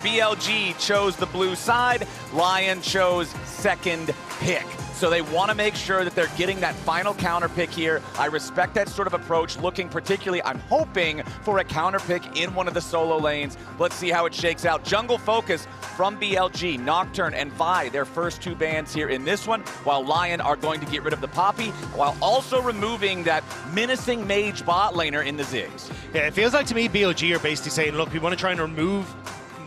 BLG chose the blue side, LYON chose second pick. So they want to make sure that they're getting that final counter pick here. I respect that sort of approach, looking particularly, I'm hoping, for a counter pick in one of the solo lanes. Let's see how it shakes out. Jungle focus from BLG, Nocturne and Vi, their first two bans here in this one, while LYON are going to get rid of the Poppy, while also removing that menacing mage bot laner in the Ziggs. Yeah, it feels like to me BLG are basically saying, look, we want to try and remove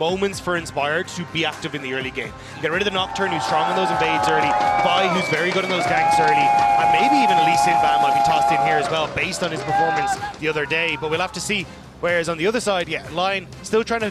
moments for Inspired to be active in the early game. Get rid of the Nocturne, who's strong in those invades early, Vi, who's very good in those ganks early, and maybe even a Lee Sin ban might be tossed in here as well, based on his performance the other day, but we'll have to see. Whereas on the other side, yeah, LYON still trying to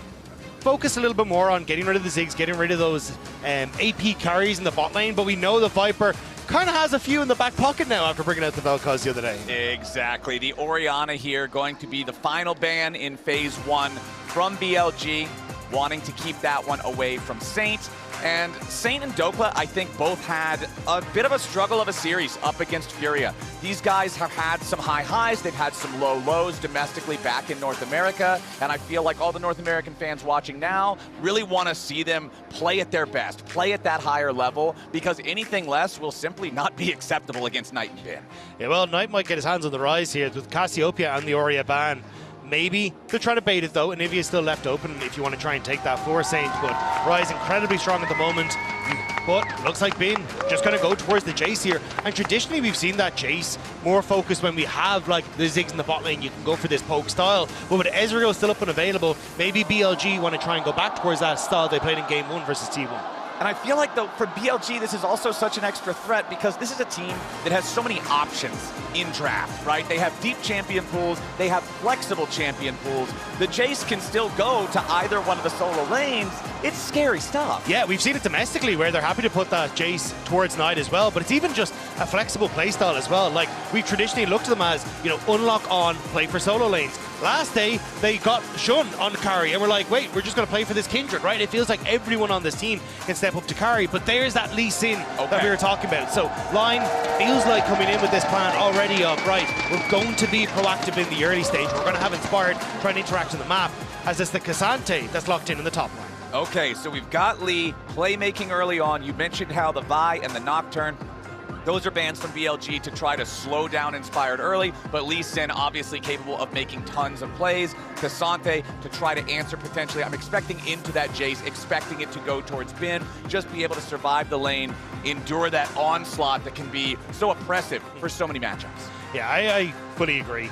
focus a little bit more on getting rid of the Ziggs, getting rid of those AP carries in the bot lane, but we know the Viper kind of has a few in the back pocket now after bringing out the Vel'Koz the other day. Exactly. The Orianna here going to be the final ban in phase 1 from BLG, wanting to keep that one away from Saint. And Saint and Dhokla, I think, both had a bit of a struggle of a series up against Furia. These guys have had some high highs, they've had some low lows domestically back in North America, and I feel like all the North American fans watching now really want to see them play at their best, play at that higher level, because anything less will simply not be acceptable against Knight and Bin. Yeah, well, Knight might get his hands on the Ryze here with Cassiopeia and the Aurea ban. Maybe they're trying to bait it though, and Nivea is still left open if you want to try and take that for Saint, but Ryze incredibly strong at the moment. But looks like Bin just going to go towards the JAyce here, and traditionally we've seen that JAyce more focused when we have like the Ziggs in the bot lane. You can go for this poke style, but with Ezreal still up and available, maybe BLG want to try and go back towards that style they played in game 1 versus T1. And I feel like, though, for BLG, this is also such an extra threat because this is a team that has so many options in draft, right? They have deep champion pools, they have flexible champion pools. The JAyce can still go to either one of the solo lanes. It's scary stuff. Yeah, we've seen it domestically where they're happy to put that JAyce towards Knight as well, but it's even just a flexible playstyle as well. Like, we've traditionally looked at them as, you know, unlock on, play for solo lanes. Last day, they got Shen on carry, and we're like, wait, we're just going to play for this Kindred, right? It feels like everyone on this team can step up to carry, but there's that Lee Sin that we were talking about. So LYON feels like coming in with this plan already of, right, we're going to be proactive in the early stage. We're going to have Inspired try and interact on the map, as it's the Ksante that's locked in the top line. Okay, so we've got Lee playmaking early on. You mentioned how the Vi and the Nocturne, those are bans from BLG to try to slow down Inspired early, but Lee Sin obviously capable of making tons of plays. Ksante to try to answer potentially. I'm expecting into that JAyce, expecting it to go towards Bin, just be able to survive the lane, endure that onslaught that can be so oppressive for so many matchups. Yeah, I fully agree.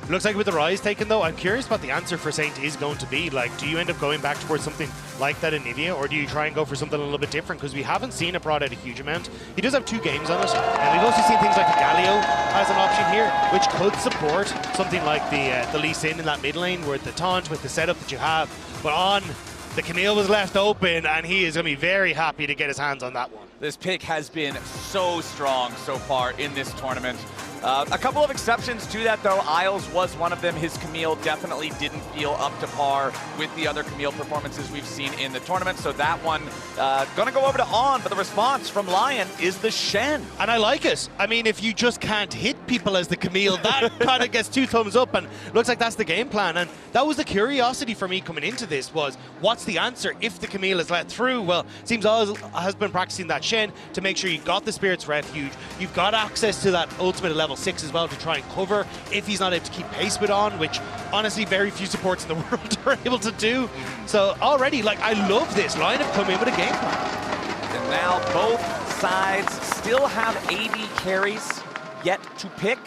Looks like with the Ryze taken though, I'm curious what the answer for Saint is going to be. Like, do you end up going back towards something like that in Nivea, or do you try and go for something a little bit different? Because we haven't seen it brought out a huge amount. He does have 2 games on it, and we've also seen things like the Galio as an option here, which could support something like the Lee Sin in that mid lane, with the taunt, with the setup that you have. But on, the Camille was left open, and he is going to be very happy to get his hands on that one. This pick has been so strong so far in this tournament. A couple of exceptions to that, though. Isles was one of them. His Camille definitely didn't feel up to par with the other Camille performances we've seen in the tournament. So that one going to go over to On, but the response from LYON is the Shen. And I like it. I mean, if you just can't hit people as the Camille, that kind of gets 2 thumbs up, and looks like that's the game plan. And that was the curiosity for me coming into this, was what's the answer if the Camille is let through? Well, it seems Oz has been practicing that Shen to make sure you've got the Spirit's Refuge, you've got access to that ultimate at level 6 as well to try and cover if he's not able to keep pace with On, which honestly very few supports in the world are able to do. So already, like, I love this. LYON have come in with a game plan. And now both sides still have AD carries yet to pick.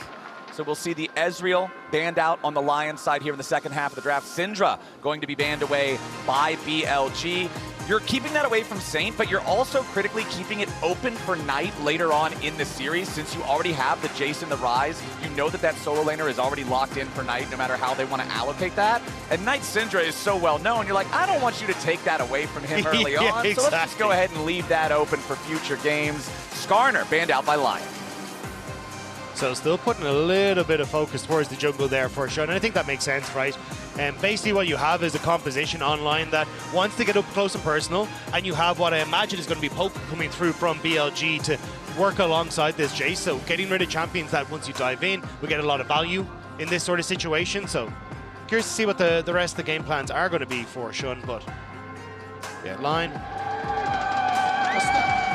So we'll see the Ezreal banned out on the LYON side here in the second half of the draft. Syndra going to be banned away by BLG. You're keeping that away from Saint, but you're also critically keeping it open for Knight later on in the series, since you already have the Jace and the Ryze. You know that that solo laner is already locked in for Knight, no matter how they want to allocate that. And Knight Syndra is so well known, you're like, I don't want you to take that away from him early yeah, on, exactly. So let's just go ahead and leave that open for future games. Skarner banned out by LYON. So still putting a little bit of focus towards the jungle there for sure, and I think that makes sense, right? And basically what you have is a composition online that wants to get up close and personal, and you have what I imagine is going to be poke coming through from BLG to work alongside this JAyce. So getting rid of champions that once you dive in, we get a lot of value in this sort of situation. So curious to see what the rest of the game plans are going to be for Shen, but Yeah, line.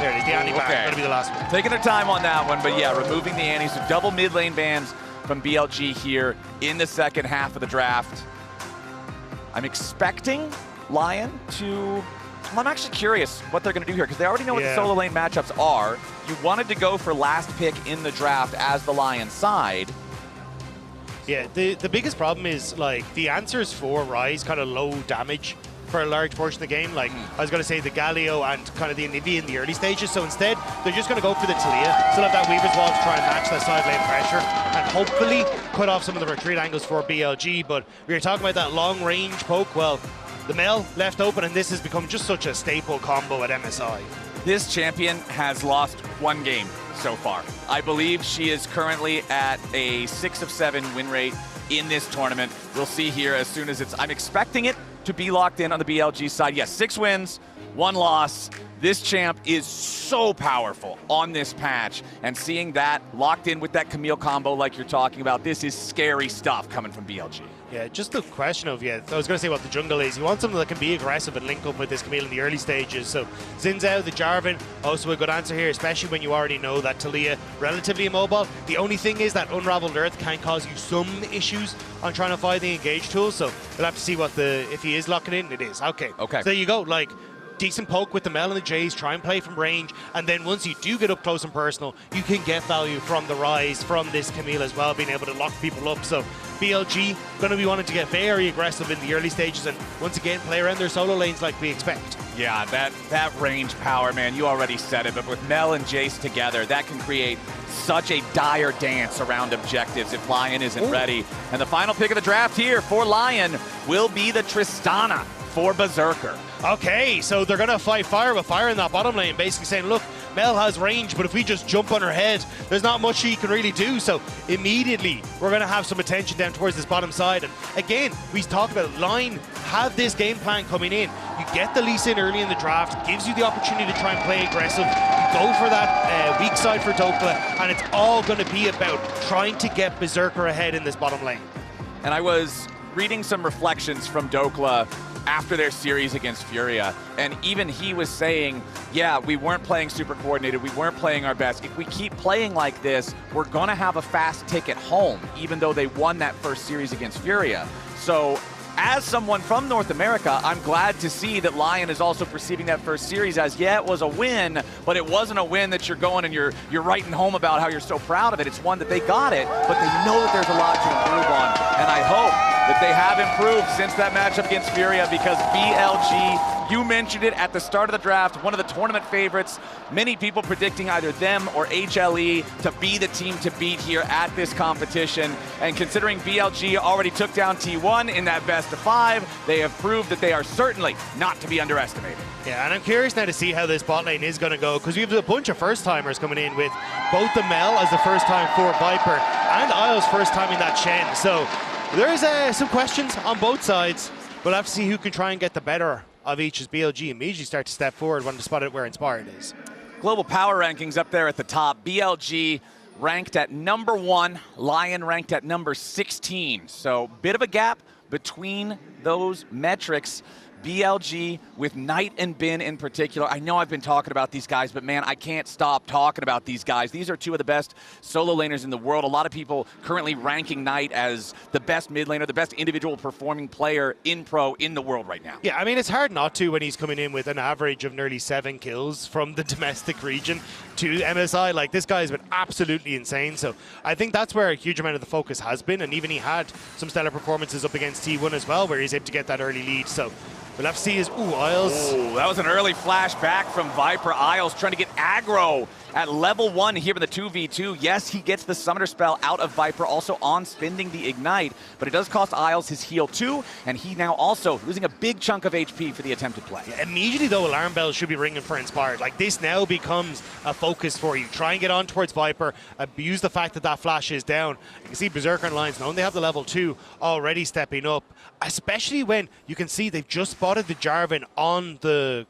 There it is, the anti-ban, okay. gonna be the last one. Taking their time on that one, but yeah, removing the anti, so double mid lane bans from BLG here in the second half of the draft. I'm expecting LYON to, I'm actually curious what they're gonna do here, because they already know what the solo lane matchups are. You wanted to go for last pick in the draft as the LYON side. Yeah, the biggest problem is, like, the answers for Ryze kind of low damage for a large portion of the game. Like, I was going to say the Galio and kind of the Anivia in the early stages. So instead, they're just going to go for the Taliyah. Still have that Weaver's Wall to try and match that side lane pressure and hopefully cut off some of the retreat angles for BLG. But we were talking about that long range poke. Well, the Mel left open, and this has become just such a staple combo at MSI. This champion has lost one game so far. I believe she is currently at a 6 of 7 win rate in this tournament. We'll see here as soon as I'm expecting it to be locked in on the BLG side. Yes, 6 wins, 1 loss. This champ is so powerful on this patch, and seeing that locked in with that Camille combo like you're talking about, this is scary stuff coming from BLG. Yeah, just the question of, I was going to say what the jungle is. You want something that can be aggressive and link up with this Camille in the early stages. So Zinzao, the Jarvan, also a good answer here, especially when you already know that Taliyah relatively immobile. The only thing is that Unraveled Earth can cause you some issues on trying to find the engage tool. So we'll have to see what if he is locking in, it is. Okay. Okay. So there you go. Like, decent poke with the Mel and the JAyce, try and play from range, and then once you do get up close and personal, you can get value from the Ryze, from this Camille as well, being able to lock people up. So BLG going to be wanting to get very aggressive in the early stages and once again play around their solo lanes like we expect. Yeah, that range power, man, you already said it, but with Mel and JAyce together, that can create such a dire dance around objectives if LYON isn't ready. And the final pick of the draft here for LYON will be the Tristana for Berserker. Okay, so they're going to fight fire with fire in that bottom lane, basically saying, look, Mel has range, but if we just jump on her head, there's not much she can really do. So immediately, we're going to have some attention down towards this bottom side. And again, we talked about LYON have this game plan coming in. You get the Lee Sin early in the draft, gives you the opportunity to try and play aggressive. You go for that weak side for Dhokla, and it's all going to be about trying to get Berserker ahead in this bottom lane. And I was reading some reflections from Dhokla after their series against Furia, and even he was saying, yeah, we weren't playing super coordinated, we weren't playing our best. If we keep playing like this, we're gonna have a fast ticket home, even though they won that first series against Furia. So as someone from North America, I'm glad to see that LYON is also perceiving that first series as, yeah, it was a win, but it wasn't a win that you're going and you're writing home about how you're so proud of it. It's one that they got it, but they know that there's a lot to improve on, and I hope that they have improved since that matchup against Furia, because BLG, you mentioned it at the start of the draft, one of the tournament favorites, many people predicting either them or HLE to be the team to beat here at this competition. And considering BLG already took down T1 in that best of 5, they have proved that they are certainly not to be underestimated. Yeah, and I'm curious now to see how this bot lane is going to go, because we have a bunch of first-timers coming in with both the Mel as the first time for Viper and Isles first time in that Shen. So there's some questions on both sides. We'll have to see who can try and get the better of each as BLG immediately start to step forward when to spot it where Inspired is. Global power rankings up there at the top. BLG ranked at number 1, LYON ranked at number 16. So bit of a gap between those metrics. BLG with Knight and Bin in particular. I know I've been talking about these guys, but man, I can't stop talking about these guys. These are two of the best solo laners in the world. A lot of people currently ranking Knight as the best mid laner, the best individual performing player in pro in the world right now. Yeah, I mean, it's hard not to when he's coming in with an average of nearly 7 kills from the domestic region to MSI. Like, this guy has been absolutely insane. So I think that's where a huge amount of the focus has been. And even he had some stellar performances up against T1 as well, where he's able to get that early lead. So we'll have to see his, Isles. Oh, that was an early flash back from Viper. Isles trying to get aggro at level 1 here in the 2v2. Yes, he gets the Summoner spell out of Viper, also on spending the Ignite, but it does cost Isles his heal too, and he now also losing a big chunk of HP for the attempted play. Yeah, immediately though, alarm bells should be ringing for Inspired. Like, this now becomes a focus for you. Try and get on towards Viper, abuse the fact that that flash is down. You can see Berserker and Lions knowing they have the level 2 already stepping up, especially when you can see they've just spotted the Jarvan on the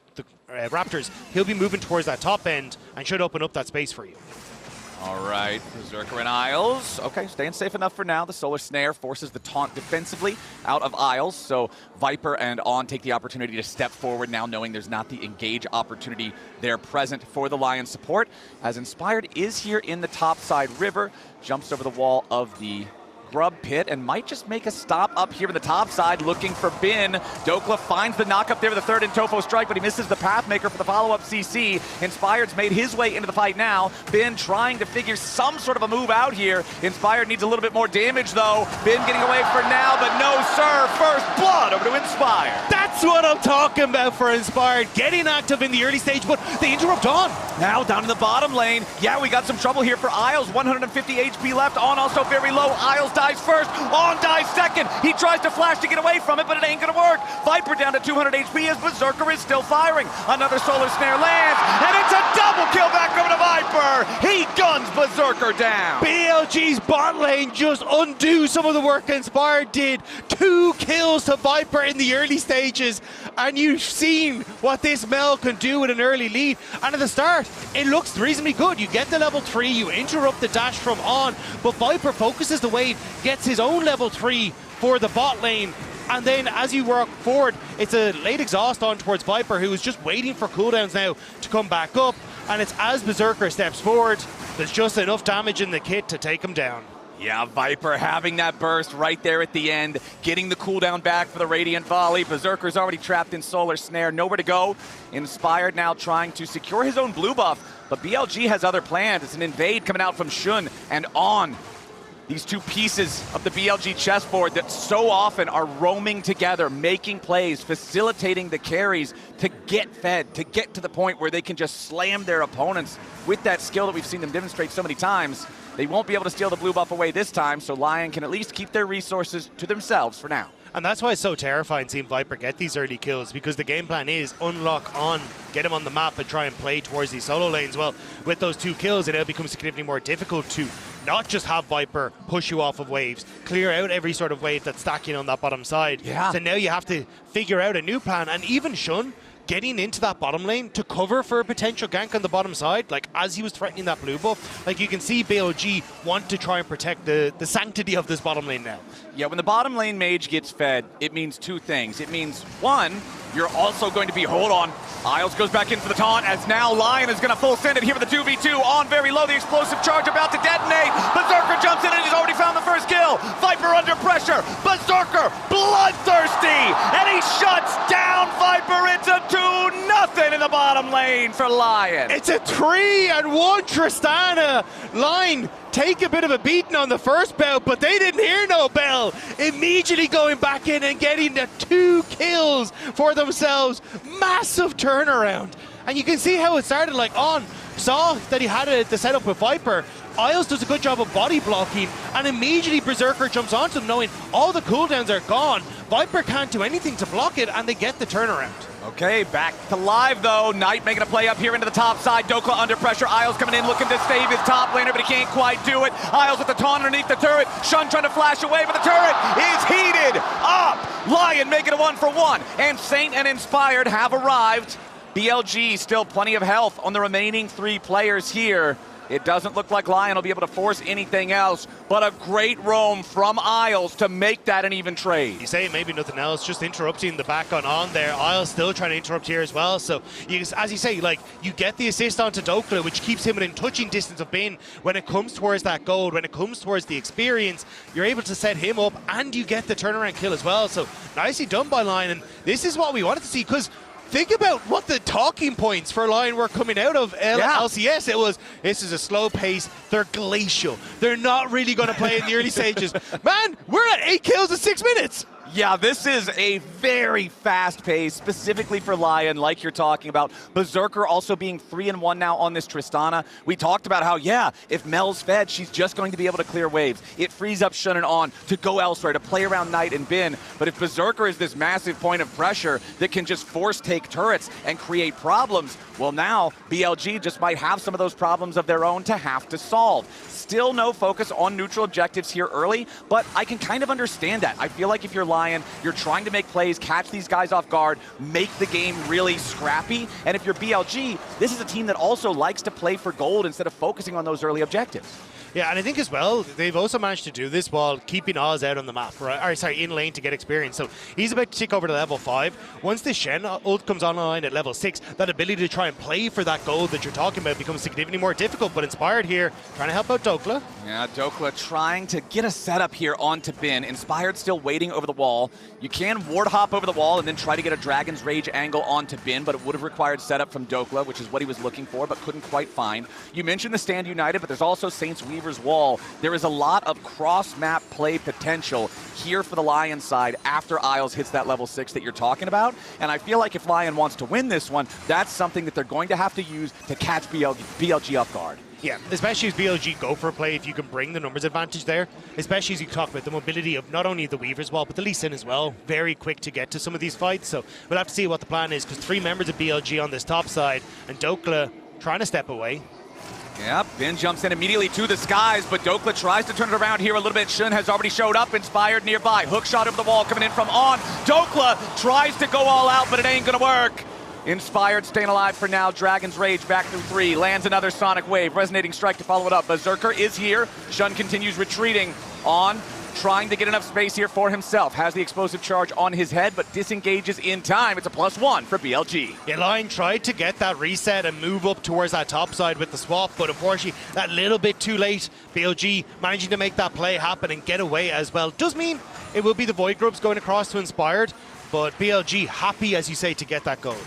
Raptors. He'll be moving towards that top end and should open up that space for you. All right, Berserker and Isles. Okay, staying safe enough for now. The Solar Snare forces the taunt defensively out of Isles, so Viper and On take the opportunity to step forward now, knowing there's not the engage opportunity there present for the Lion support, as Inspired is here in the top side river, jumps over the wall of the Grub Pit and might just make a stop up here in the top side looking for Bin. Dhokla finds the knock up there with the third in Tofo strike, but he misses the Pathmaker for the follow-up CC. Inspired's made his way into the fight now. Bin trying to figure some sort of a move out here. Inspired needs a little bit more damage though. Bin getting away for now, but no sir. First blood over to Inspired. That's what I'm talking about for Inspired. Getting active in the early stage, but they interrupt On. Now down in the bottom lane. Yeah, we got some trouble here for Isles. 150 HP left. On also very low. Isles dies first. On dies second. He tries to flash to get away from it, but it ain't gonna work. Viper down to 200 HP as Berserker is still firing. Another Solar Snare lands, and it's a double kill back over to Viper. He guns Berserker down. BLG's bot lane just undo some of the work Inspired did. 2 kills to Viper in the early stages, and you've seen what this Mel can do with an early lead. And at the start, it looks reasonably good. You get the level 3, you interrupt the dash from On, but Viper focuses the wave, gets his own level 3 for the bot lane, and then as you work forward, it's a late exhaust on towards Viper, who is just waiting for cooldowns now to come back up, and it's as Berserker steps forward, there's just enough damage in the kit to take him down. Yeah, Viper having that burst right there at the end, getting the cooldown back for the Radiant Volley. Berserker's already trapped in Solar Snare, nowhere to go. Inspired now trying to secure his own blue buff, but BLG has other plans. It's an invade coming out from Shen and On. These two pieces of the BLG chessboard that so often are roaming together, making plays, facilitating the carries to get fed, to get to the point where they can just slam their opponents with that skill that we've seen them demonstrate so many times. They won't be able to steal the blue buff away this time, so LYON can at least keep their resources to themselves for now. And that's why it's so terrifying seeing Viper get these early kills, because the game plan is unlock On, get him on the map and try and play towards these solo lanes. Well, with those 2 kills, it now becomes significantly more difficult to not just have Viper push you off of waves, clear out every sort of wave that's stacking on that bottom side. Yeah. So now you have to figure out a new plan, and even Shen getting into that bottom lane to cover for a potential gank on the bottom side, like as he was threatening that blue buff, like you can see BLG want to try and protect the sanctity of this bottom lane now. Yeah, when the bottom lane mage gets fed, it means 2 things. It means, 1, you're also going to be, hold on, Isles goes back in for the taunt, as now LYON is going to full send it here with the 2v2. On very low, the explosive charge about to detonate. Berserker jumps in and he's already found the first kill. Viper under pressure. Berserker bloodthirsty, and he shuts down Viper. It's a 2-0 in the bottom lane for LYON. It's a 3-1 Tristana. LYON take a bit of a beating on the first bout, but they didn't hear no bell. Immediately going back in and getting the 2 kills for themselves. Massive turnaround. And you can see how it started. Like On saw that he had the setup with Viper. Isles does a good job of body blocking, and immediately Berserker jumps onto him knowing all the cooldowns are gone. Viper can't do anything to block it, and they get the turnaround. Okay, back to live though. Knight making a play up here into the top side. Dhokla under pressure. Isles coming in looking to save his top laner, but he can't quite do it. Isles with the taunt underneath the turret. Shen trying to flash away, but the turret is heated up. LYON making a 1-for-1. And Saint and Inspired have arrived. BLG still plenty of health on the remaining 3 players here. It doesn't look like LYON will be able to force anything else, but a great roam from Isles to make that an even trade. You say maybe nothing else, just interrupting the back on there. Isles still trying to interrupt here as well. So as you say, like, you get the assist onto Dhokla, which keeps him in touching distance of Bin. When it comes towards that gold, when it comes towards the experience, you're able to set him up and you get the turnaround kill as well. So nicely done by LYON, and this is what we wanted to see, because think about what the talking points for LYON were coming out of LCS. It was, this is a slow pace, they're glacial. They're not really going to play in the early stages. Man, we're at 8 kills in 6 minutes. Yeah, this is a very fast pace, specifically for LYON, like you're talking about. Berserker also being 3-1 now on this Tristana. We talked about how, yeah, if Mel's fed, she's just going to be able to clear waves. It frees up Shen and On to go elsewhere, to play around Knight and Bin. But if Berserker is this massive point of pressure that can just force take turrets and create problems, well, now BLG just might have some of those problems of their own to have to solve. Still no focus on neutral objectives here early, but I can kind of understand that. I feel like if you're LYON, LYON, you're trying to make plays, catch these guys off guard, make the game really scrappy. And if you're BLG, this is a team that also likes to play for gold instead of focusing on those early objectives. Yeah, and I think as well, they've also managed to do this while keeping Oz out on the map, right? Or sorry, in lane to get experience. So he's about to tick over to level 5. Once the Shen ult comes online at level 6, that ability to try and play for that gold that you're talking about becomes significantly more difficult. But Inspired here, trying to help out Dhokla. Yeah, Dhokla trying to get a setup here onto Bin. Inspired still waiting over the wall. You can ward hop over the wall and then try to get a Dragon's Rage angle onto Bin, but it would have required setup from Dhokla, which is what he was looking for, but couldn't quite find. You mentioned the Stand United, but there's also Saints Weaver's Wall. There is a lot of cross-map play potential here for the LYON side after Isles hits that level 6 that you're talking about. And I feel like if LYON wants to win this one, that's something that they're going to have to use to catch BLG off guard. Yeah, especially as BLG go for a play, if you can bring the numbers advantage there, especially as you talk about the mobility of not only the Weaver's Wall, but the Lee Sin as well. Very quick to get to some of these fights, so we'll have to see what the plan is, because 3 members of BLG on this top side, and Dhokla trying to step away. Yep, Bin jumps in immediately to the skies, but Dhokla tries to turn it around here a little bit. Shen has already showed up, Inspired nearby. Hook shot over the wall coming in from On. Dhokla tries to go all out, but it ain't gonna work. Inspired staying alive for now. Dragon's Rage back through 3. Lands another Sonic Wave. Resonating Strike to follow it up. Berserker is here. Shen continues retreating. On, trying to get enough space here for himself. Has the explosive charge on his head, but disengages in time. It's a +1 for BLG. Yeah, LYON tried to get that reset and move up towards that top side with the swap, but unfortunately, that little bit too late. BLG managing to make that play happen and get away as well. Does mean it will be the Void Grubs going across to Inspired, but BLG happy, as you say, to get that gold.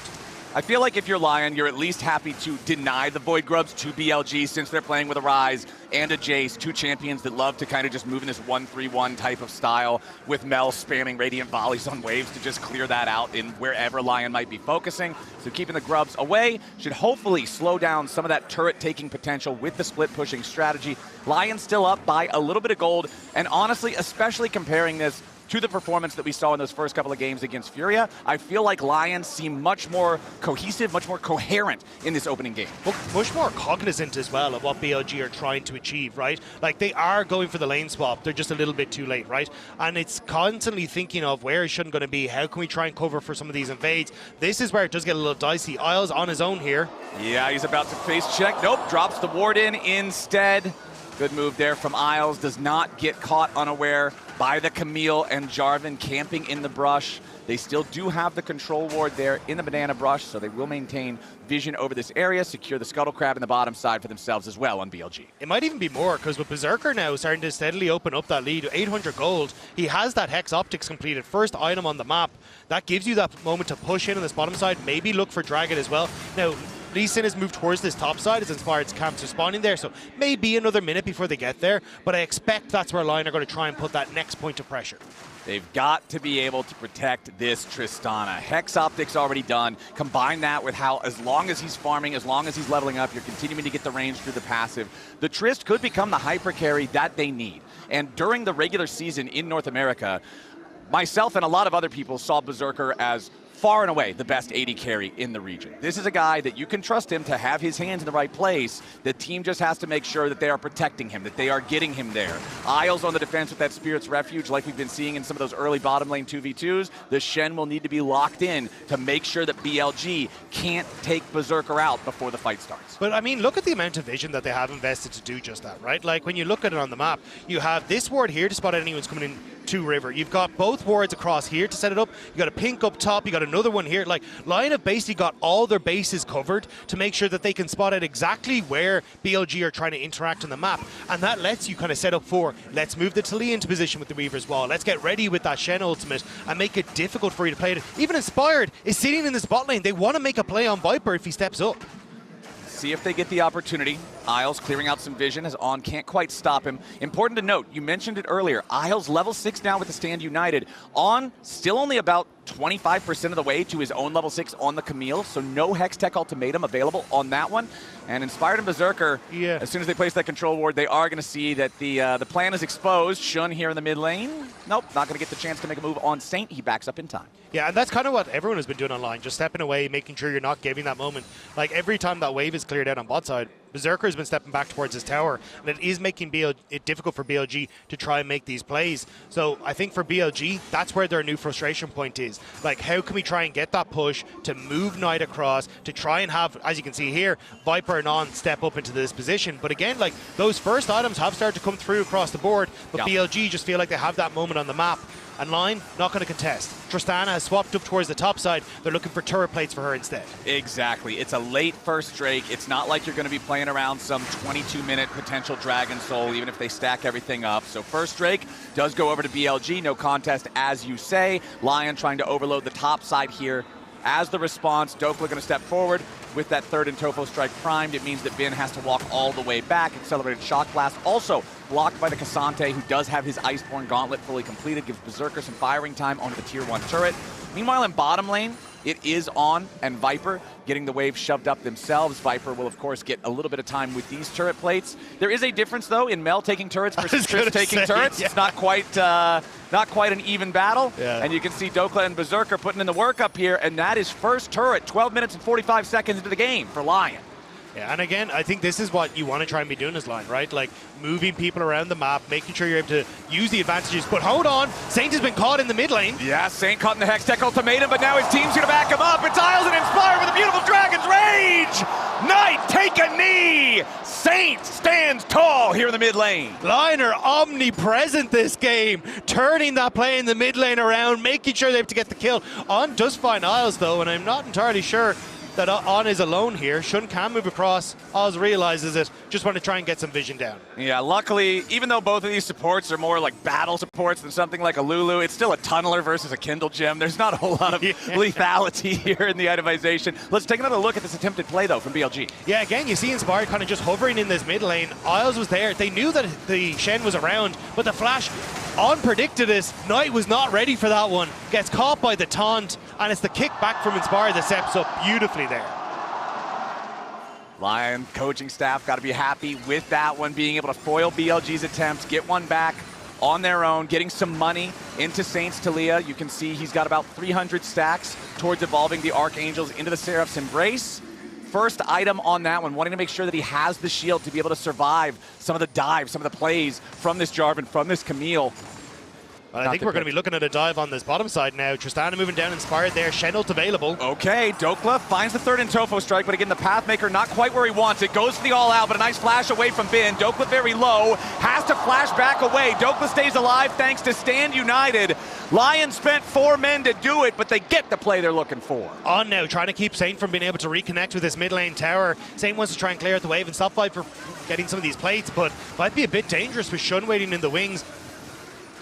I feel like if you're LYON, you're at least happy to deny the Void Grubs to BLG since they're playing with a Ryze and a JAyce, 2 champions that love to kind of just move in this 1-3-1 type of style, with Mel spamming Radiant Volleys on waves to just clear that out in wherever LYON might be focusing. So keeping the Grubs away should hopefully slow down some of that turret-taking potential with the split-pushing strategy. LYON still up by a little bit of gold, and honestly, especially comparing this to the performance that we saw in those first couple of games against Furia, I feel like LYON seem much more cohesive, much more coherent in this opening game. Well, much more cognizant as well of what BLG are trying to achieve, right? Like, they are going for the lane swap, they're just a little bit too late, right? And it's constantly thinking of where is Shen going to be, how can we try and cover for some of these invades. This is where it does get a little dicey. Isles on his own here. Yeah, he's about to face check. Nope, drops the ward in instead. Good move there from Isles. Does not get caught unaware by the Camille and Jarvan camping in the brush. They still do have the control ward there in the banana brush, so they will maintain vision over this area, secure the Scuttle Crab in the bottom side for themselves as well on BLG. It might even be more, because with Berserker now starting to steadily open up that lead, 800 gold, he has that Hex Optics completed, first item on the map. That gives you that moment to push in on this bottom side, maybe look for Dragon as well. Now, Lee Sin has moved towards this top side as Inspired's camps are spawning there, so maybe another minute before they get there, but I expect that's where LYON are going to try and put that next point of pressure. They've got to be able to protect this Tristana. Hex Optics already done. Combine that with how, as long as he's farming, as long as he's leveling up, you're continuing to get the range through the passive. The Trist could become the hyper carry that they need. And during the regular season in North America, myself and a lot of other people saw Berserker as far and away the best AD carry in the region. This is a guy that you can trust him to have his hands in the right place. The team just has to make sure that they are protecting him, that they are getting him there. Isles on the defense with that Spirit's Refuge, like we've been seeing in some of those early bottom lane 2v2s. The Shen will need to be locked in to make sure that BLG can't take Berserker out before the fight starts. But I mean, look at the amount of vision that they have invested to do just that, right? Like, when you look at it on the map, you have this ward here to spot anyone who's coming in to River. You've got both wards across here to set it up. You got a pink up top. You got another one here. Like, LYON have basically got all their bases covered to make sure that they can spot out exactly where BLG are trying to interact on the map. And that lets you kind of set up for, let's move the Taliyah into position with the Weaver's Wall. Let's get ready with that Shen ultimate and make it difficult for you to play it. Even Inspired is sitting in this bot lane. They want to make a play on Viper if he steps up. See if they get the opportunity. Isles clearing out some vision as On can't quite stop him. Important to note, you mentioned it earlier, Isles level 6 now with the Stand United. On still only about 25% of the way to his own level 6 on the Camille, so no Hex Tech ultimatum available on that one. And Inspired and Berserker, as soon as they place that control ward, they are going to see that the plan is exposed. Shun here in the mid lane. Nope, not going to get the chance to make a move on Saint. He backs up in time. Yeah, and that's kind of what everyone has been doing online, just stepping away, making sure you're not giving that moment. Like every time that wave is cleared out on bot side, Berserker has been stepping back towards his tower, and it is making it difficult for BLG to try and make these plays. So I think for BLG, that's where their new frustration point is. Like, how can we try and get that push to move Knight across, to try and have, as you can see here, Viper and On step up into this position. But again, like, those first items have started to come through across the board, but BLG just feel like they have that moment on the map. And Lion, not going to contest. Tristana has swapped up towards the top side. They're looking for turret plates for her instead. Exactly. It's a late first Drake. It's not like you're going to be playing around some 22-minute potential Dragon Soul, even if they stack everything up. So first Drake does go over to BLG. No contest, as you say. Lion trying to overload the top side here. As the response, Dhokla going to step forward with that third Intofo strike primed. It means that Bin has to walk all the way back. Accelerated Shock Blast also blocked by the Ksante, who does have his Iceborne Gauntlet fully completed, gives Berserker some firing time onto the tier 1 turret. Meanwhile, in bottom lane, it is On and Viper getting the wave shoved up themselves. Viper will, of course, get a little bit of time with these turret plates. There is a difference, though, in Mel taking turrets versus Triss taking turrets. Yeah. It's not quite an even battle. Yeah. And you can see Dhokla and Berserker putting in the work up here, and that is first turret, 12 minutes and 45 seconds into the game for Lion. Yeah, and again, I think this is what you want to try and be doing as Lion, right? Like, moving people around the map, making sure you're able to use the advantages. But hold on, Saint has been caught in the mid lane. Yeah, Saint caught in the Hex Tech ultimatum, but now his team's going to back him up. It's Isles and Inspire with a beautiful Dragon's Rage! Knight, take a knee! Saint stands tall here in the mid lane. Lion are omnipresent this game, turning that play in the mid lane around, making sure they have to get the kill. On does find Isles, though, and I'm not entirely sure that On is alone here. Shun can move across. Oz realizes it. Just want to try and get some vision down. Yeah, luckily, even though both of these supports are more like battle supports than something like a Lulu, it's still a tunneler versus a Kindle Gem. There's not a whole lot of lethality here in the itemization. Let's take another look at this attempted play, though, from BLG. Yeah, again, you see Inspired kind of just hovering in this mid lane. Isles was there. They knew that the Shen was around, but the flash, On predicted it. Knight was not ready for that one. Gets caught by the taunt, and it's the kick back from Inspired that steps up beautifully there. Lion coaching staff got to be happy with that one, being able to foil BLG's attempts, get one back on their own, getting some money into Saint's Taliyah. You can see he's got about 300 stacks towards evolving the Archangels into the Seraph's Embrace. First item on that one, wanting to make sure that he has the shield to be able to survive some of the dives, some of the plays from this Jarvan, from this Camille. I think we're going to be looking at a dive on this bottom side now. Tristana moving down, Inspired there. Shen ult available. Okay, Dhokla finds the third Intofo strike, but again, the Pathmaker not quite where he wants it. Goes for the all-out, but a nice flash away from Bin. Dhokla very low, has to flash back away. Dhokla stays alive thanks to Stand United. Lion spent 4 men to do it, but they get the play they're looking for. On now, trying to keep Saint from being able to reconnect with this mid lane tower. Saint wants to try and clear out the wave and stop Viper from getting some of these plates, but might be a bit dangerous with Shun waiting in the wings.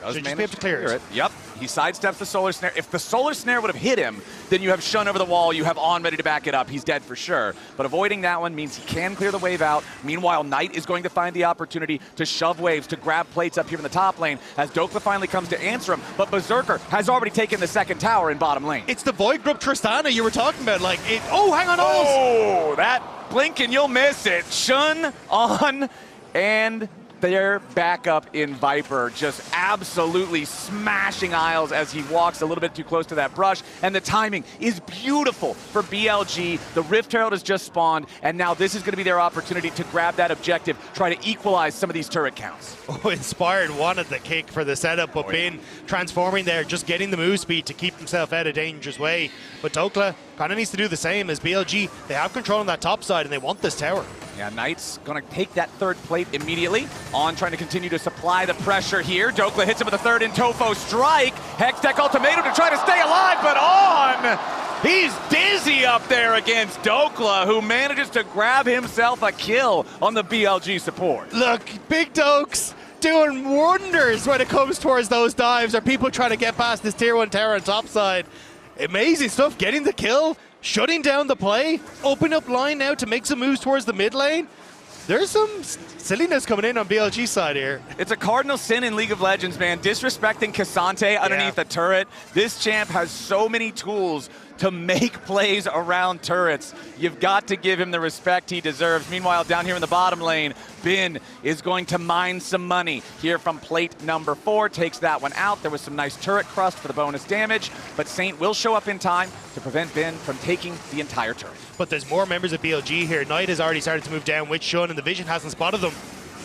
Should just be able to clear it. Yep, he sidesteps the Solar Snare. If the Solar Snare would have hit him, then you have Shun over the wall, you have On ready to back it up. He's dead for sure. But avoiding that one means he can clear the wave out. Meanwhile, Knight is going to find the opportunity to shove waves, to grab plates up here in the top lane as Dhokla finally comes to answer him. But Berserker has already taken the second tower in bottom lane. It's the Void Group Tristana you were talking about. Like, oh, hang on. Oh, that blink and you'll miss it. Shun, On, and their backup in Viper, just absolutely smashing Isles as he walks a little bit too close to that brush, and the timing is beautiful for BLG. The Rift Herald has just spawned, and now this is going to be their opportunity to grab that objective, try to equalize some of these turret counts. Oh, Inspired wanted the kick for the setup, but Bin transforming there, just getting the move speed to keep himself out of dangerous way. But Dhokla kind of needs to do the same as BLG. They have control on that top side, and they want this tower. Yeah, Knight's going to take that third plate immediately. On trying to continue to supply the pressure here. Dhokla hits him with a third Intofo strike. Hex Tech ultimatum to try to stay alive, but On! He's dizzy up there against Dhokla, who manages to grab himself a kill on the BLG support. Look, Big Dokes doing wonders when it comes towards those dives, or people trying to get past this tier 1 tower on top side. Amazing stuff, getting the kill, shutting down the play, open up line now to make some moves towards the mid lane. There's some silliness coming in on BLG side here. It's a cardinal sin in League of Legends, man. Disrespecting Ksante underneath the turret. This champ has so many tools to make plays around turrets. You've got to give him the respect he deserves. Meanwhile, down here in the bottom lane, Bin is going to mine some money here from plate number 4. Takes that one out. There was some nice turret crust for the bonus damage, but Saint will show up in time to prevent Bin from taking the entire turret. But there's more members of BLG here. Knight has already started to move down with Shen, and the Vision hasn't spotted them.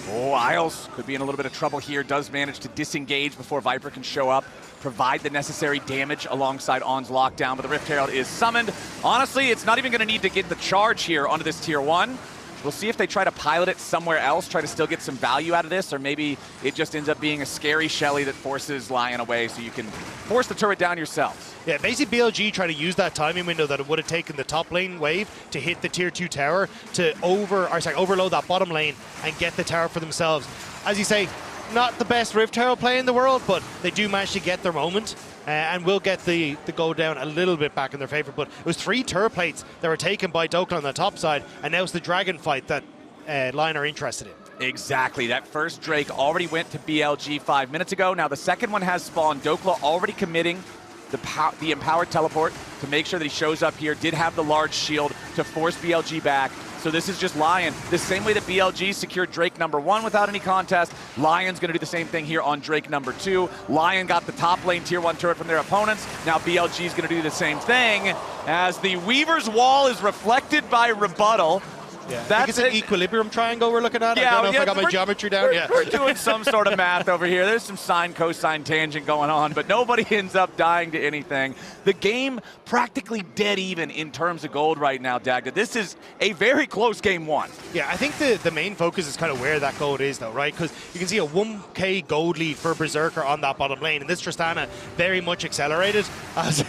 Oh, Isles could be in a little bit of trouble here. Does manage to disengage before Viper can show up, provide the necessary damage alongside On's lockdown, but the Rift Herald is summoned. Honestly, it's not even going to need to get the charge here onto this tier 1. We'll see if they try to pilot it somewhere else, try to still get some value out of this, or maybe it just ends up being a scary Shelly that forces LYON away so you can force the turret down yourselves. Yeah, basically BLG try to use that timing window that it would have taken the top lane wave to hit the tier 2 tower to overload that bottom lane and get the tower for themselves. As you say, not the best Rift Herald play in the world, but they do manage to get their moment and will get the go down a little bit back in their favor. But it was 3 turret plates that were taken by Dhokla on the top side, and now it's the dragon fight that LYON are interested in. Exactly. That first Drake already went to BLG 5 minutes ago. Now the second one has spawned. Dhokla already committing the empowered teleport to make sure that he shows up here. Did have the large shield to force BLG back. So this is just LYON. The same way that BLG secured Drake number 1 without any contest, LYON's going to do the same thing here on Drake number 2. LYON got the top lane tier 1 turret from their opponents. Now BLG's going to do the same thing as the Weaver's Wall is reflected by Rebuttal. Yeah, I think it's an equilibrium triangle we're looking at. Yeah, I don't know if I got my geometry down. We're doing some sort of math over here. There's some sine, cosine, tangent going on, but nobody ends up dying to anything. The game practically dead even in terms of gold right now, Dagda. This is a very close game 1. Yeah, I think the main focus is kind of where that gold is, though, right? Because you can see a 1k gold lead for Berserker on that bottom lane, and this Tristana very much accelerated as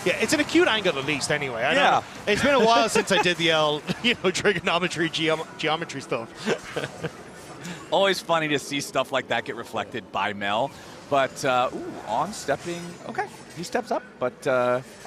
yeah, it's an acute angle at least anyway. I know. It's been a while since I did the trigonometry, geometry stuff. Always funny to see stuff like that get reflected by Mel. But, On stepping, okay, he steps up, but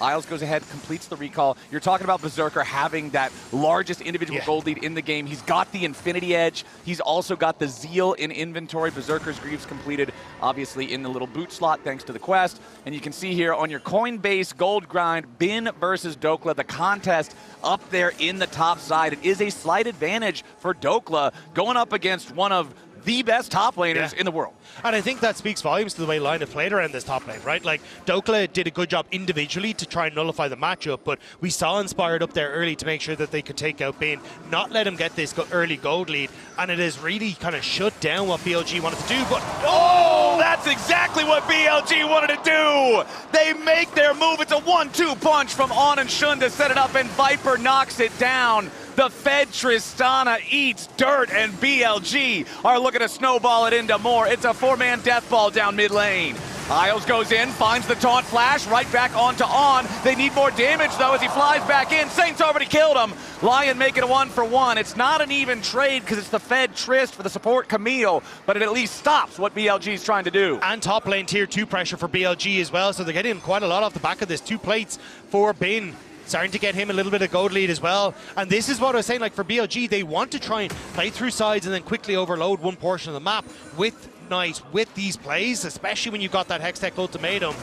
Isles goes ahead, completes the recall. You're talking about Berserker having that largest individual gold lead in the game. He's got the Infinity Edge. He's also got the Zeal in inventory. Berserker's Greaves completed, obviously, in the little boot slot, thanks to the quest. And you can see here on your Coinbase gold grind, Bin versus Dhokla, the contest up there in the top side. It is a slight advantage for Dhokla going up against one of the best top laners in the world. And I think that speaks volumes to the way LYON have played around this top lane, right? Like, Dhokla did a good job individually to try and nullify the matchup, but we saw Inspired up there early to make sure that they could take out Bin, not let him get this early gold lead, and it has really kind of shut down what BLG wanted to do, but oh, that's exactly what BLG wanted to do! They make their move. It's a 1-2 punch from On and Shun to set it up, and Viper knocks it down. The Fed Tristana eats dirt, and BLG are looking to snowball it into more. It's a 4-man death ball down mid lane. Isles goes in, finds the taunt flash, right back onto On. They need more damage, though, as he flies back in. Saint's already killed him. LYON making a 1-for-1. It's not an even trade because it's the Fed Trist for the support Camille, but it at least stops what BLG is trying to do. And top lane tier 2 pressure for BLG as well, so they're getting quite a lot off the back of this. 2 plates for Bin. Starting to get him a little bit of gold lead as well. And this is what I was saying, like for BLG, they want to try and play through sides and then quickly overload one portion of the map with Knight, with these plays, especially when you've got that Hextech ultimatum.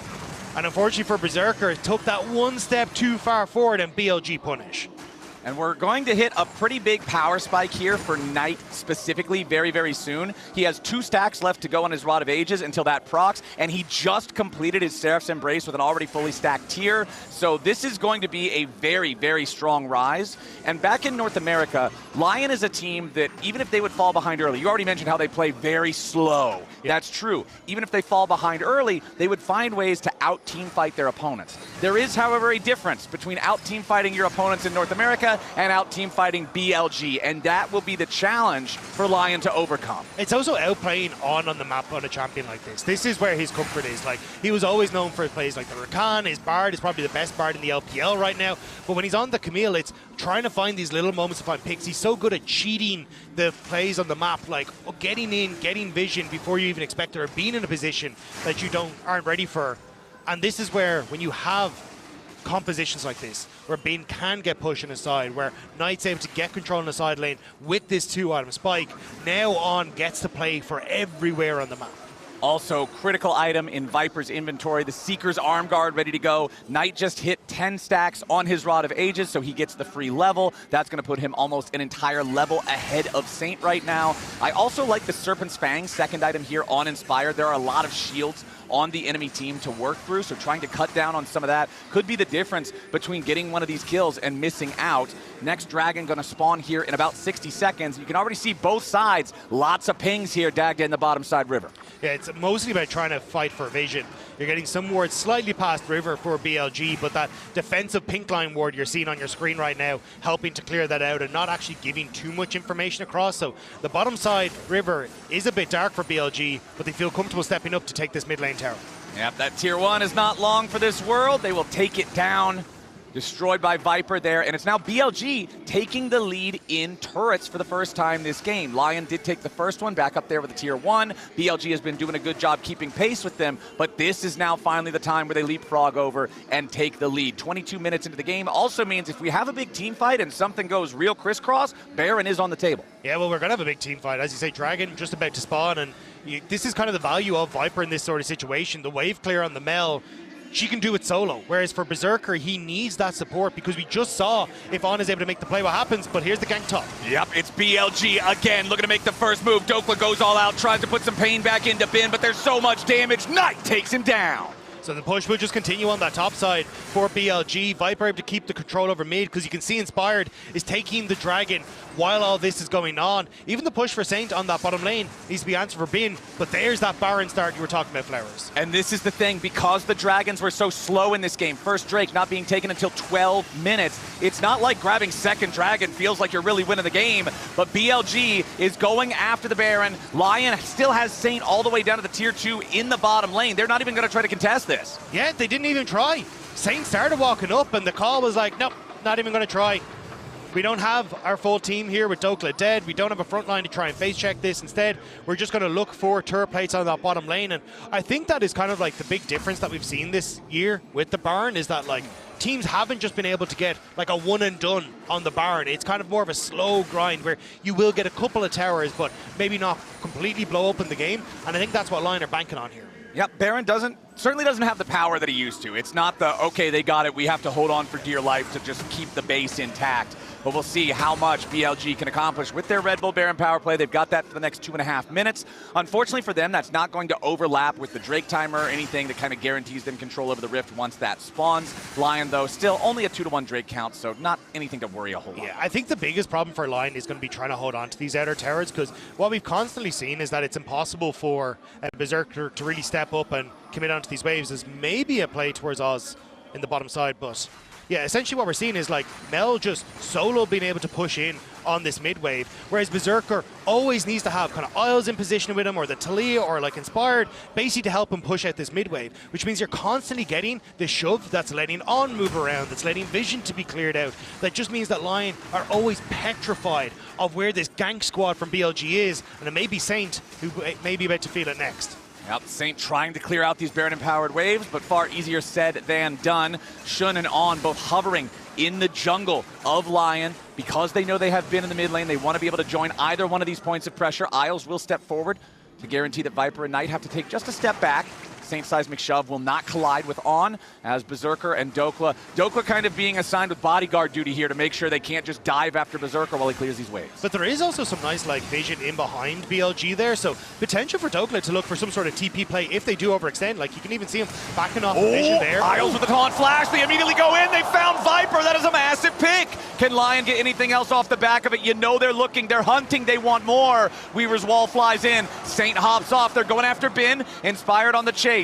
And unfortunately for Berserker, it took that one step too far forward and BLG punish. And we're going to hit a pretty big power spike here for Knight specifically very, very soon. He has 2 stacks left to go on his Rod of Ages until that procs, and he just completed his Seraph's Embrace with an already fully stacked tier. So this is going to be a very, very strong Ryze. And back in North America, LYON is a team that even if they would fall behind early, you already mentioned how they play very slow. Yeah. That's true. Even if they fall behind early, they would find ways to out-team fight their opponents. There is, however, a difference between out-team fighting your opponents in North America and out team fighting BLG, and that will be the challenge for LYON to overcome. It's also outplaying on the map on a champion like this. This is where his comfort is. Like, he was always known for his plays like the Rakan. His Bard is probably the best Bard in the LPL right now, but when he's on the Camille, it's trying to find these little moments to find picks. He's so good at cheating the plays on the map, like getting in, getting vision before you even expect it, or being in a position that you aren't ready for. And this is where, when you have compositions like this, where Bin can get pushed in the side, where Knight's able to get control in the side lane with this 2-item spike, now On gets to play for everywhere on the map. Also, critical item in Viper's inventory, the Seeker's arm guard ready to go. Knight just hit 10 stacks on his Rod of Ages, so he gets the free level. That's going to put him almost an entire level ahead of Saint right now. I also like the Serpent's Fang, second item here on Inspired. There are a lot of shields on the enemy team to work through, so trying to cut down on some of that could be the difference between getting one of these kills and missing out. Next Dragon going to spawn here in about 60 seconds. You can already see both sides. Lots of pings here, Dagda in the bottom side river. Yeah, it's mostly about trying to fight for vision. You're getting some wards slightly past river for BLG, but that defensive pink line ward you're seeing on your screen right now, helping to clear that out and not actually giving too much information across. So the bottom side river is a bit dark for BLG, but they feel comfortable stepping up to take this mid lane tower. Yep, that tier 1 is not long for this world. They will take it down. Destroyed by Viper there, and it's now BLG taking the lead in turrets for the first time this game. LYON did take the first one back up there with the tier 1. BLG has been doing a good job keeping pace with them, but this is now finally the time where they leapfrog over and take the lead. 22 minutes into the game also means if we have a big team fight and something goes real crisscross, Baron is on the table. Yeah, well, we're going to have a big team fight. As you say, Dragon just about to spawn, and this is kind of the value of Viper in this sort of situation. The wave clear on the Mel, she can do it solo, whereas for Berserker, he needs that support because we just saw if On is able to make the play what happens, but here's the gank top. Yep, it's BLG again, looking to make the first move. Dhokla goes all out, tries to put some pain back into Bin, but there's so much damage, Knight takes him down. So the push will just continue on that top side for BLG. Viper able to keep the control over mid because you can see Inspired is taking the Dragon while all this is going on. Even the push for Saint on that bottom lane needs to be answered for Bin, but there's that Baron start you were talking about, Flowers. And this is the thing, because the Dragons were so slow in this game, first Drake not being taken until 12 minutes, it's not like grabbing second Dragon feels like you're really winning the game, but BLG is going after the Baron. LYON still has Saint all the way down to the tier 2 in the bottom lane. They're not even going to try to contest this. Yeah, they didn't even try. Saint started walking up and the call was like, nope, not even going to try. We don't have our full team here with Dhokla dead. We don't have a front line to try and face check this. Instead, we're just going to look for turret plates on that bottom lane. And I think that is kind of like the big difference that we've seen this year with the Baron is that like teams haven't just been able to get like a one and done on the Baron. It's kind of more of a slow grind where you will get a couple of towers, but maybe not completely blow up in the game. And I think that's what LYON are banking on here. Yep, Baron certainly doesn't have the power that he used to. It's not the, okay, they got it, we have to hold on for dear life to just keep the base intact. But we'll see how much BLG can accomplish with their Red Bull Baron power play. They've got that for the next 2.5 minutes. Unfortunately for them, that's not going to overlap with the Drake timer or anything that kind of guarantees them control over the Rift once that spawns. LYON, though, still only a 2-to-1 Drake count, so not anything to worry a whole lot. Yeah, I think the biggest problem for LYON is going to be trying to hold on to these outer towers, because what we've constantly seen is that it's impossible for a Berserker to really step up and commit onto these waves. There's maybe a play towards Oz in the bottom side, but yeah, essentially what we're seeing is like Mel just solo being able to push in on this mid wave, whereas Berserker always needs to have kind of Isles in position with him or the Taliyah or like Inspired basically to help him push out this mid wave, which means you're constantly getting the shove that's letting On move around, that's letting vision to be cleared out. That just means that LYON are always petrified of where this gank squad from BLG is, and it may be Saint who may be about to feel it next. Yep, Saint trying to clear out these Baron-empowered waves, but far easier said than done. Shen and On both hovering in the jungle of LYON. Because they know they have been in the mid lane, they want to be able to join either one of these points of pressure. Isles will step forward to guarantee that Viper and Knight have to take just a step back. Saint Seismic Shove will not collide with On, as Berserker and Dhokla kind of being assigned with bodyguard duty here to make sure they can't just dive after Berserker while he clears these waves. But there is also some nice like vision in behind BLG there, so potential for Dhokla to look for some sort of TP play if they do overextend. Like you can even see him backing off the vision there. Isles with the taunt flash, they immediately go in, they found Viper, that is a massive pick. Can LYON get anything else off the back of it? You know they're looking, they're hunting, they want more. Weaver's wall flies in, Saint hops off, they're going after Bin, Inspired on the chase.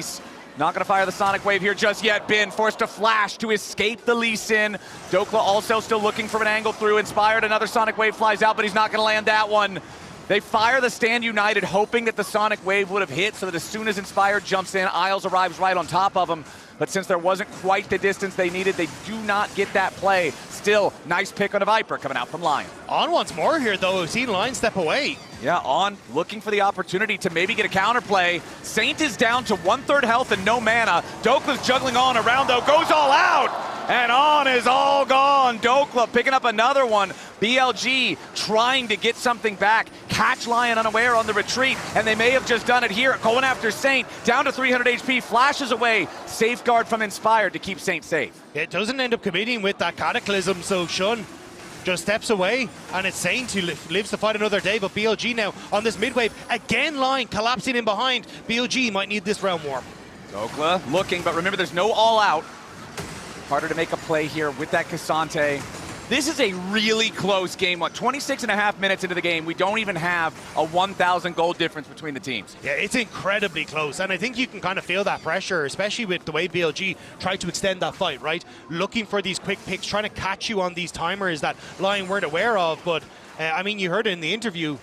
Not going to fire the Sonic Wave here just yet. Bin forced to flash to escape the Lee Sin. Dhokla also still looking for an angle through. Inspired, another Sonic Wave flies out, but he's not going to land that one. They fire the Stand United, hoping that the Sonic Wave would have hit, so that as soon as Inspired jumps in, Isles arrives right on top of him. But since there wasn't quite the distance they needed, they do not get that play. Still, nice pick on a Viper coming out from LYON. On once more here, though. We've seen LYON step away. Yeah, On looking for the opportunity to maybe get a counterplay. Saint is down to 1/3 health and no mana. Dhokla's juggling On around, though, goes all out. and on is all gone. Dhokla picking up another one. BLG trying to get something back. Catch LYON unaware on the retreat, and they may have just done it here. Going after Saint, down to 300 HP, flashes away. Safeguard from Inspired to keep Saint safe. It doesn't end up committing with that Cataclysm, so Shen just steps away, and it's Saint who lives to fight another day. But BLG now on this mid wave. Again, LYON collapsing in behind. BLG might need this round warm. Dhokla looking, but remember there's no all out. Harder to make a play here with that Ksante. This is a really close game. 26.5 minutes into the game, we don't even have a 1,000 goal difference between the teams. Yeah, it's incredibly close, and I think you can kind of feel that pressure, especially with the way BLG tried to extend that fight, right? Looking for these quick picks, trying to catch you on these timers that LYON weren't aware of. But, I mean, you heard it in the interview.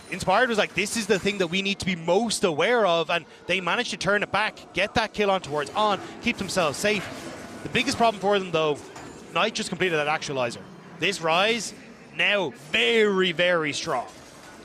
Inspired was like, this is the thing that we need to be most aware of, and they managed to turn it back, get that kill on towards on, keep themselves safe. The biggest problem for them, though, Knight just completed that actualizer. This Ryze, now very, very strong.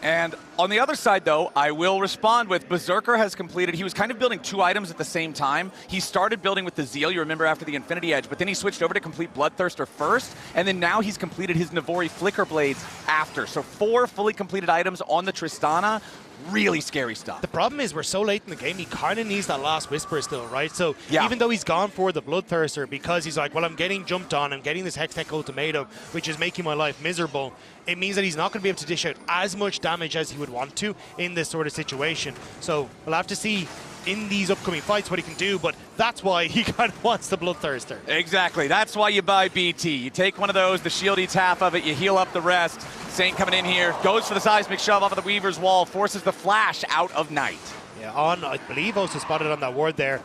And on the other side, though, I will respond with Berserker has completed. He was kind of building 2 items at the same time. He started building with the Zeal, you remember, after the Infinity Edge, but then he switched over to complete Bloodthirster first, and then now he's completed his Navori Flicker Blades after. So 4 fully completed items on the Tristana. Really scary stuff. The problem is we're so late in the game, he kind of needs that last Whisper still, right? So yeah, even though he's gone for the Bloodthirster because he's like, well, I'm getting jumped on, I'm getting this Hextech Ultimatum, which is making my life miserable, it means that he's not going to be able to dish out as much damage as he would want to in this sort of situation. So we'll have to see in these upcoming fights what he can do, but that's why he kind of wants the Bloodthirster. Exactly. That's why you buy BT. You take one of those, the shield eats half of it, you heal up the rest. Saint coming in here, goes for the seismic shove off of the Weaver's wall, forces the flash out of Knight. Yeah, on, I believe, also spotted on that ward there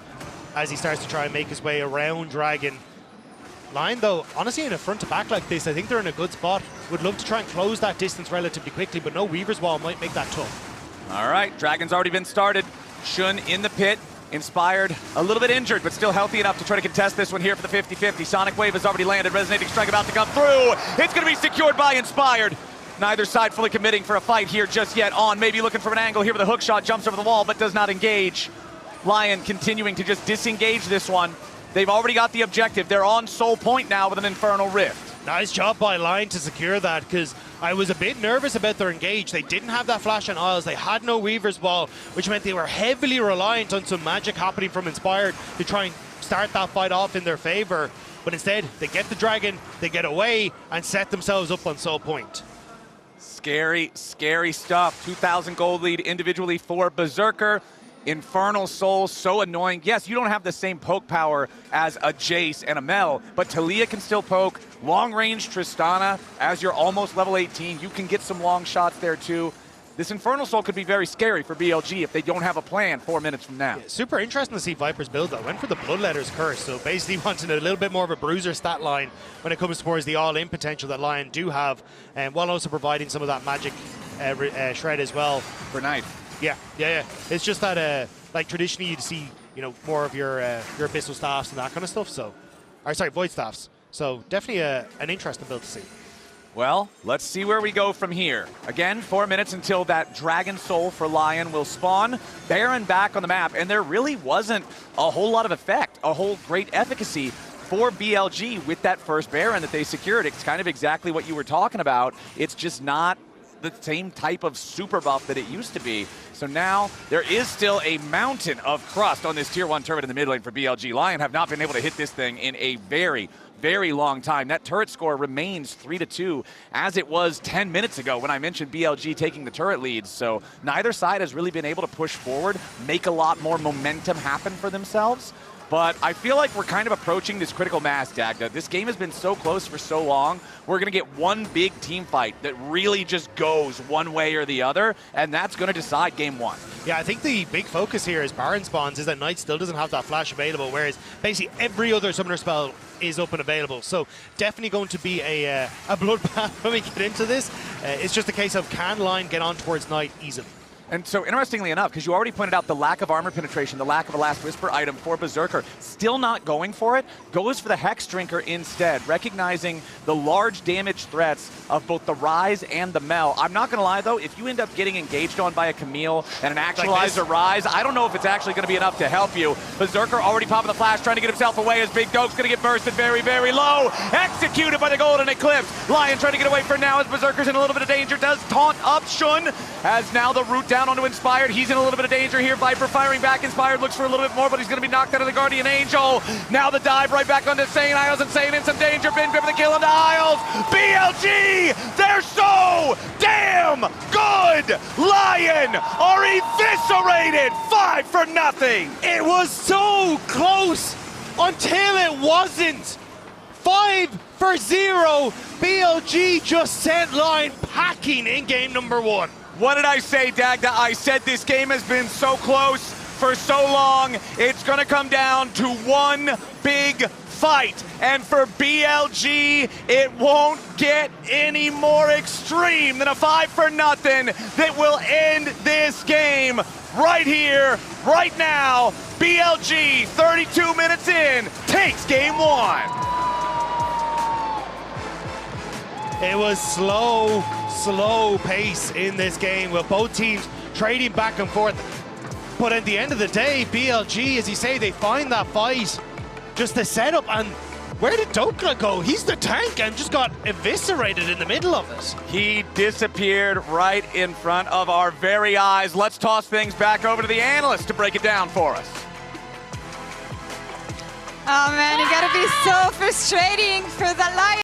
as he starts to try and make his way around Dragon. LYON, though, honestly, in a front to back like this, I think they're in a good spot. Would love to try and close that distance relatively quickly, but no Weaver's wall might make that tough. All right, Dragon's already been started. Shen in the pit. Inspired, a little bit injured, but still healthy enough to try to contest this one here for the 50-50. Sonic Wave has already landed. Resonating Strike about to come through. It's going to be secured by Inspired. Neither side fully committing for a fight here just yet. On maybe looking for an angle here with a hook shot. Jumps over the wall, but does not engage. LYON continuing to just disengage this one. They've already got the objective. They're on Soul Point now with an Infernal Rift. Nice job by LYON to secure that, because I was a bit nervous about their engage. They didn't have that flash on Isles. They had no Weaver's Wall, which meant they were heavily reliant on some magic happening from Inspired to try and start that fight off in their favor. But instead, they get the Dragon, they get away, and set themselves up on Soul Point. Scary, scary stuff. 2,000 gold lead individually for Berserker. Infernal Soul, so annoying. Yes, you don't have the same poke power as a JAyce and a Mel, but Taliyah can still poke. Long-range Tristana, as you're almost level 18, you can get some long shots there too. This Infernal Soul could be very scary for BLG if they don't have a plan 4 minutes from now. Yeah, super interesting to see Viper's build though. Went for the Bloodletter's Curse, so basically wanting a little bit more of a bruiser stat line when it comes towards the all-in potential that LYON do have, and while also providing some of that magic shred as well. For Knight. Yeah. It's just that, like traditionally you'd see, you know, more of your Abyssal Staffs and that kind of stuff. So, or sorry, Void Staffs. So definitely an interesting build to see. Well, let's see where we go from here. Again, 4 minutes until that Dragon Soul for LYON will spawn. Baron back on the map, and there really wasn't a whole lot of effect, a whole great efficacy for BLG with that first Baron that they secured. It's kind of exactly what you were talking about. It's just not the same type of super buff that it used to be. So now there is still a mountain of crust on this tier 1 turret in the mid lane for BLG. LYON have not been able to hit this thing in a very, very long time. That turret score remains 3-2 as it was 10 minutes ago when I mentioned BLG taking the turret leads. So neither side has really been able to push forward, make a lot more momentum happen for themselves. But I feel like we're kind of approaching this critical mass, Dagda. This game has been so close for so long. We're going to get one big team fight that really just goes one way or the other, and that's going to decide game 1. Yeah, I think the big focus here is Baron spawns is that Knight still doesn't have that flash available, whereas basically every other summoner spell is up and available. So definitely going to be a bloodbath when we get into this. It's just a case of can LYON get on towards Knight easily. And so interestingly enough, because you already pointed out the lack of armor penetration, the lack of a Last Whisper item for Berserker, still not going for it, goes for the Hex Drinker instead, recognizing the large damage threats of both the Ryze and the Mel. I'm not going to lie though, if you end up getting engaged on by a Camille and an Actualizer Ryze, I don't know if it's actually going to be enough to help you. Berserker already popping the flash, trying to get himself away as Big Doke's going to get bursted very, very low. Executed by the Golden Eclipse. LYON trying to get away for now as Berserker's in a little bit of danger. Does taunt up Shun as now the root down onto Inspired. He's in a little bit of danger here. Viper firing back. Inspired looks for a little bit more, but he's going to be knocked out of the Guardian Angel. Now the dive right back onto Sane. Isles and Sane in some danger. Been gripping the kill onto Isles. BLG! They're so damn good! LYON are eviscerated! 5-0! It was so close until it wasn't. 5-0. BLG just sent LYON packing in game number 1. What did I say, Dagda? I said this game has been so close for so long. It's going to come down to one big fight. And for BLG, it won't get any more extreme than a 5-0 that will end this game right here, right now. BLG, 32 minutes in, takes game 1. It was slow pace in this game with both teams trading back and forth. But at the end of the day, BLG, as you say, they find that fight, just the setup. And where did Dhokla go? He's the tank and just got eviscerated in the middle of it. He disappeared right in front of our very eyes. Let's toss things back over to the analyst to break it down for us. Oh man, it gotta be so frustrating for the LYON.